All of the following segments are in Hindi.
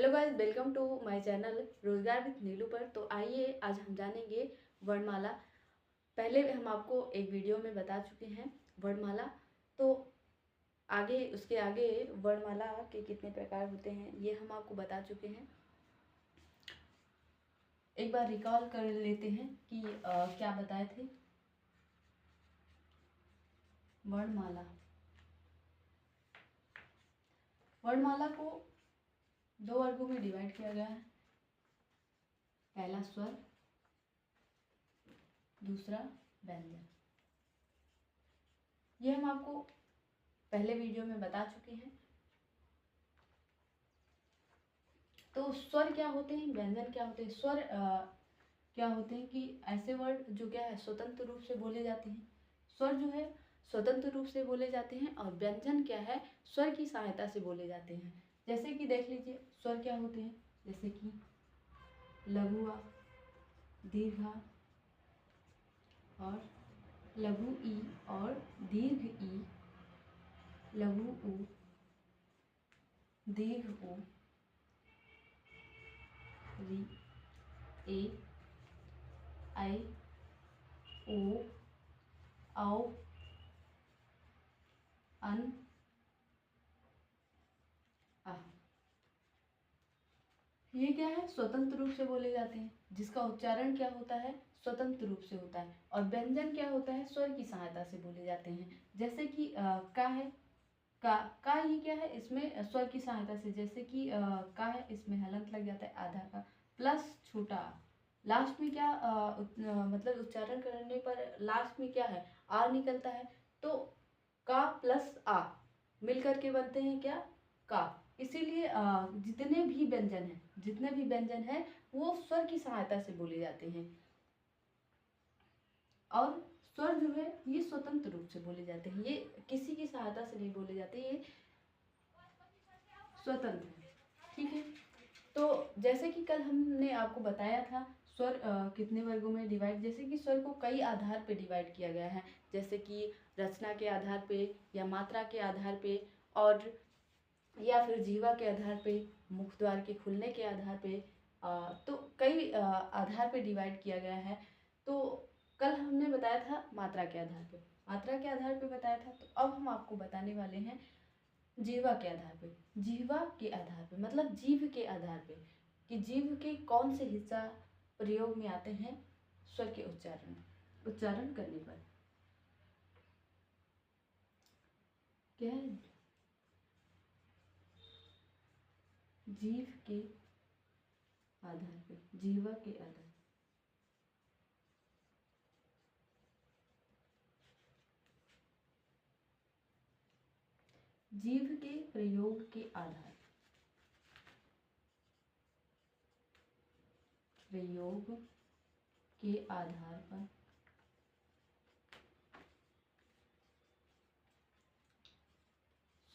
Hello guys, welcome to my channel Rozgar with Neelu पर। तो आइए आज हम जानेंगे वर्णमाला। पहले हम आपको एक वीडियो में बता चुके हैं वर्णमाला। तो आगे उसके आगे वर्णमाला के कितने प्रकार होते हैं ये हम आपको बता चुके हैं। एक बार रिकॉल कर लेते हैं कि क्या बताए थे। वर्णमाला, वर्णमाला को दो वर्गों में डिवाइड किया गया है। पहला स्वर, दूसरा व्यंजन। ये हम आपको पहले वीडियो में बता चुके हैं। तो स्वर क्या होते हैं, व्यंजन क्या होते हैं। स्वर क्या होते हैं कि ऐसे वर्ड जो क्या है स्वतंत्र रूप से बोले जाते हैं। स्वर जो है स्वतंत्र रूप से बोले जाते हैं और व्यंजन क्या है स्वर की सहायता से बोले जाते हैं। जैसे कि देख लीजिए स्वर क्या होते हैं, जैसे कि लघु आ, दीर्घ आ और लघु ई और दीर्घ ई, लघु उ, दीर्घ उ, री, ए, आई, ओ, औ, अन, आ। ये क्या है स्वतंत्र रूप से बोले जाते हैं, जिसका उच्चारण क्या होता है स्वतंत्र रूप से होता है। और व्यंजन क्या होता है स्वर की सहायता से बोले जाते हैं। जैसे कि का है, का ये क्या है इसमें स्वर की सहायता से। जैसे कि का है इसमें हलंत लग जाता है आधा का, प्लस छोटा आ। लास्ट में क्या मतलब उच्चारण करने पर लास्ट में क्या है आ निकलता है। तो का प्लस आ मिलकर के बनते हैं क्या का। इसीलिए जितने भी व्यंजन हैं वो स्वर की सहायता से बोले जाते हैं। और स्वर जो है ये स्वतंत्र रूप से बोले जाते हैं, ये किसी की सहायता से नहीं बोले जाते, ये स्वतंत्र है। ठीक है। तो जैसे कि कल हमने आपको बताया था स्वर कितने वर्गों में डिवाइड, जैसे कि स्वर को कई आधार पे डिवाइड किया गया है। जैसे कि रचना के आधार पे या मात्रा के आधार पे और या फिर जीवा के आधार पे, मुख द्वार के खुलने के आधार पे। तो कई आधार पे डिवाइड किया गया है। तो कल हमने बताया था मात्रा के आधार पे, मात्रा के आधार पे बताया था। तो अब हम आपको बताने वाले हैं जीवा के आधार पे। जीवा के आधार पे मतलब जीभ के आधार पे कि जीभ के कौन से हिस्सा प्रयोग में आते हैं स्वर के उच्चारण करने पर। क्या है जीभ के आधार पे, जीवा के आधार। जीभ के प्रयोग के आधार, प्रयोग के आधार पर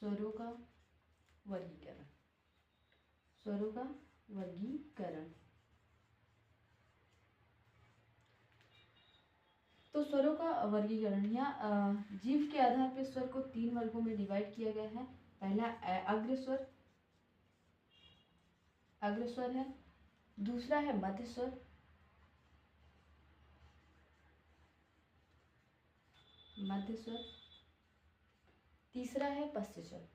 स्वरों का वर्गीकरण, स्वरों का वर्गीकरण। तो स्वरों का वर्गीकरण या जीभ के आधार पर स्वर को 3 वर्गों में डिवाइड किया गया है। पहला अग्रस्वर, अग्रस्वर है। दूसरा है मध्य स्वर, मध्य स्वर। तीसरा है पश्च स्वर,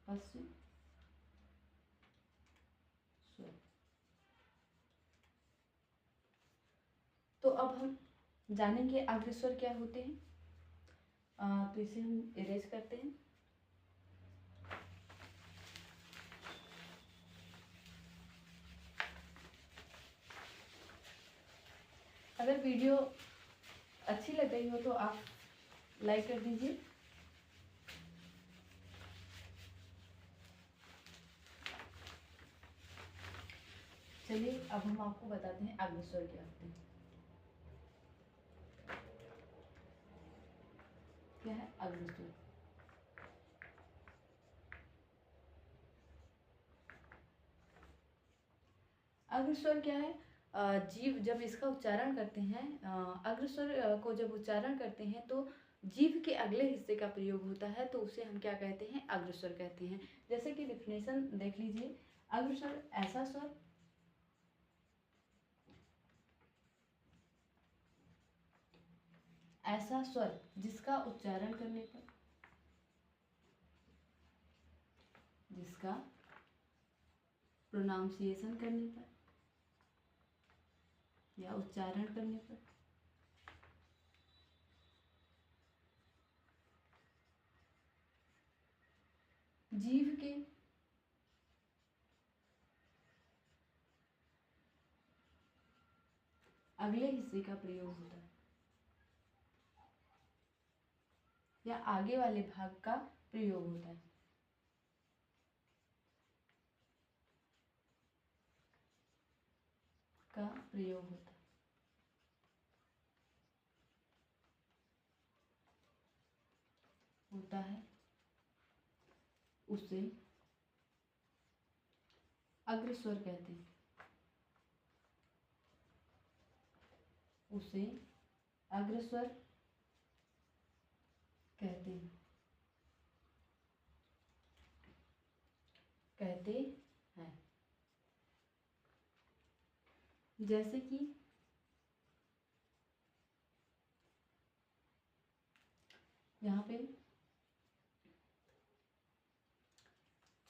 पश्च स्वर। तो अब हम जानेंगे अग्रस्वर क्या होते हैं। तो इसे हम इरेज करते हैं। अगर वीडियो अच्छी लग रही हो तो आप लाइक कर दीजिए। चलिए अब हम आपको बताते हैं अग्रस्वर क्या होते हैं। क्या है अग्रस्वर। अग्रस्वर क्या है, जीव जब इसका उच्चारण करते हैं, अग्रस्वर को जब उच्चारण करते हैं तो जीभ के अगले हिस्से का प्रयोग होता है तो उसे हम क्या कहते हैं, अग्रस्वर कहते हैं। जैसे कि डिफिनेशन देख लीजिए, अग्रस्वर ऐसा स्वर जिसका उच्चारण करने पर, जिसका प्रोनाउंसिएशन करने पर या उच्चारण करने पर जीभ के अगले हिस्से का प्रयोग होता है या आगे वाले भाग का प्रयोग होता है। का प्रयोग होता है उसे अग्रस्वर कहते हैं। उसे अग्रस्वर कहते हैं। जैसे कि यहाँ पे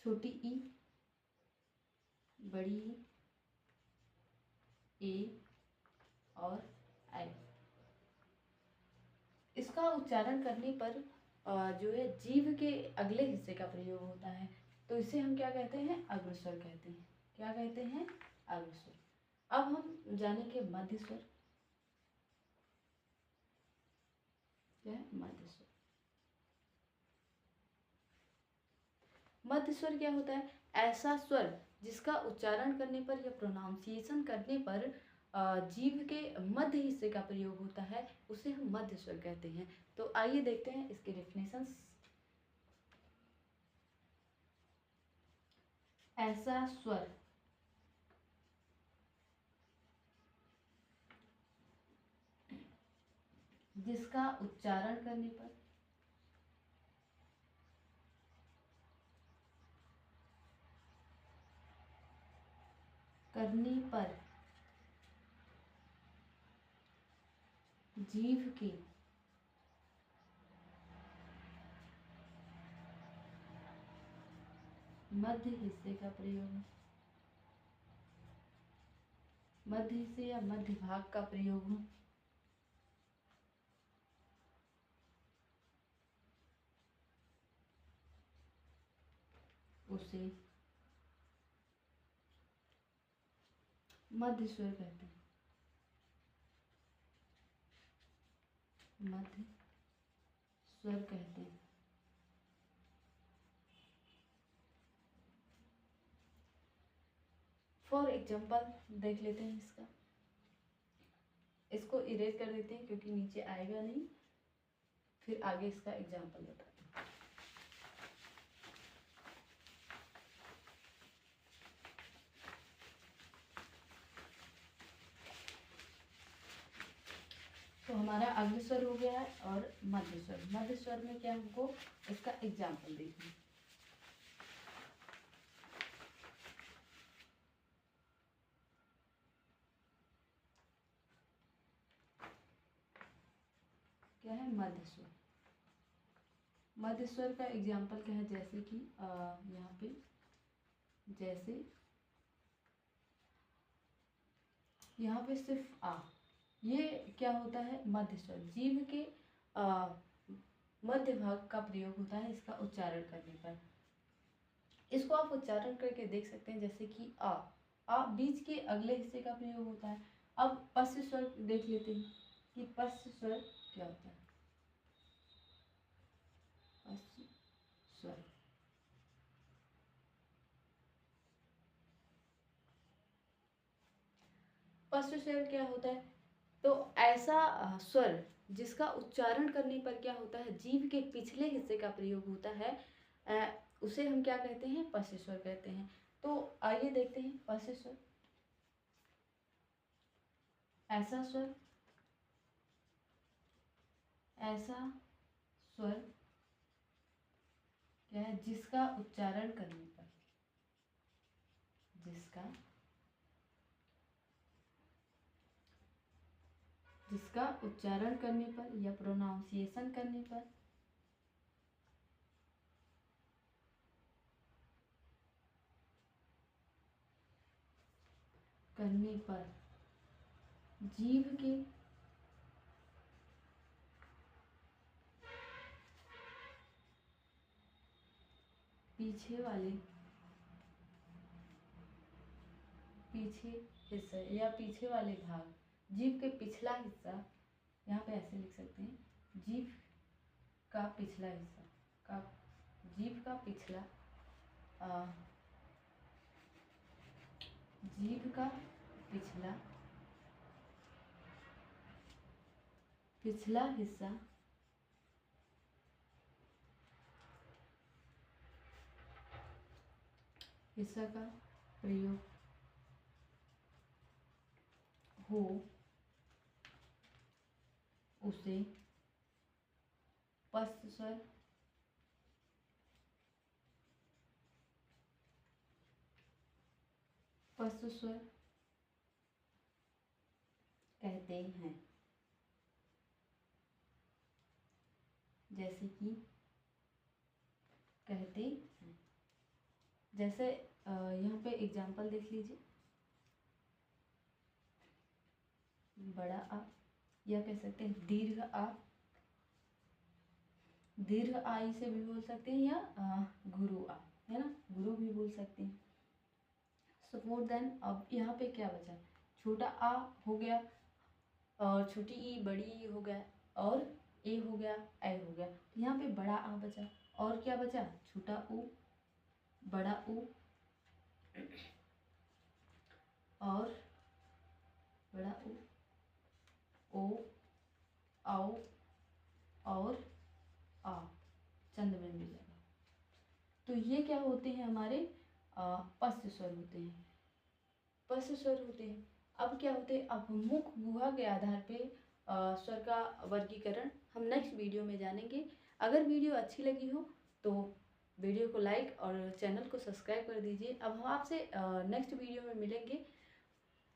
छोटी ई, बड़ी ई, ए और आई, इसका उच्चारण करने पर जो है जीभ के अगले हिस्से का प्रयोग होता है तो इसे हम क्या कहते हैं, अग्रस्वर कहते हैं। क्या कहते हैं, अग्रस्वर। अब हम जानेंगे मध्य स्वर। क्या है मध्य स्वर? मध्य स्वर क्या होता है, ऐसा स्वर जिसका उच्चारण करने पर या प्रोनाउंसिएशन करने पर जीभ के मध्य हिस्से का प्रयोग होता है, उसे हम मध्य स्वर कहते हैं। तो आइए देखते हैं इसके डेफिनेशंस। ऐसा स्वर जिसका उच्चारण करने पर जीभ के मध्य हिस्से का प्रयोग, मध्य हिस्से या मध्य भाग का प्रयोग हो, उसे मध्य स्वर कहते हैं। मध्य स्वर कहते हैं। फॉर एग्जाम्पल देख लेते हैं इसका, इसको इरेज कर देते हैं क्योंकि नीचे आएगा नहीं, फिर आगे इसका एग्जाम्पल बताते हैं। तो हमारा अग्रस्वर हो गया है और मध्य स्वर। मध्य स्वर में क्या हमको इसका एग्जाम्पल देखना है। क्या है मध्य स्वर? मध्य स्वर का एग्जाम्पल क्या है, जैसे कि यहाँ पे जैसे यहाँ पे सिर्फ आ, ये क्या होता है, मध्य स्वर। जीभ के मध्य भाग का प्रयोग होता है इसका उच्चारण करने पर। इसको आप उच्चारण करके देख सकते हैं, जैसे कि आ बीच के अगले हिस्से का प्रयोग होता है। अब पश्च स्वर देख लेते हैं कि पश्च स्वर क्या होता है। पश्च स्वर पश्च स्वर क्या होता है, तो ऐसा स्वर जिसका उच्चारण करने पर क्या होता है, जीभ के पिछले हिस्से का प्रयोग होता है, उसे हम क्या कहते हैं, पश्च स्वर कहते हैं। तो आइए देखते हैं पश्च स्वर। ऐसा स्वर, ऐसा स्वर क्या है? जिसका उच्चारण करने पर, जिसका उच्चारण करने पर या प्रोनाउंसिएशन करने पर जीभ के पीछे हिस्से या पीछे वाले भाग, जीभ के पिछला हिस्सा, यहाँ पे ऐसे लिख सकते हैं, जीभ का पिछला हिस्सा का, जीभ का पिछला हिस्सा का प्रयोग हो उसे पश्च स्वर कहते हैं। जैसे कि कहते हैं, जैसे यहाँ पे एग्जाम्पल देख लीजिए, बड़ा आ, या कह सकते हैं दीर्घ आ, दीर्घ आई से भी बोल सकते हैं, या गुरु आ, है ना, गुरु भी बोल सकते हैं। सपोज देन अब यहाँ पे क्या बचा? छोटा आ हो गया और छोटी ई, बड़ी ई हो गया, और ए हो गया, ए हो गया। तो यहाँ पे बड़ा आ बचा, और क्या बचा? छोटा ऊ, बड़ा ऊ, और बड़ा ऊ, ओ, आओ, और आ, चंद में मिलेगा। तो ये क्या होते हैं? हमारे पश्च स्वर होते हैं, पश्च स्वर होते हैं। अब क्या होते हैं? अब मुख गुहा के आधार पे स्वर का वर्गीकरण हम नेक्स्ट वीडियो में जानेंगे। अगर वीडियो अच्छी लगी हो तो वीडियो को लाइक और चैनल को सब्सक्राइब कर दीजिए। अब हम आपसे नेक्स्ट वीडियो में मिलेंगे।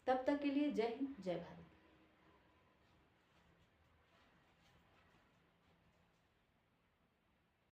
तब तक के लिए जय हिंद, जय भारत।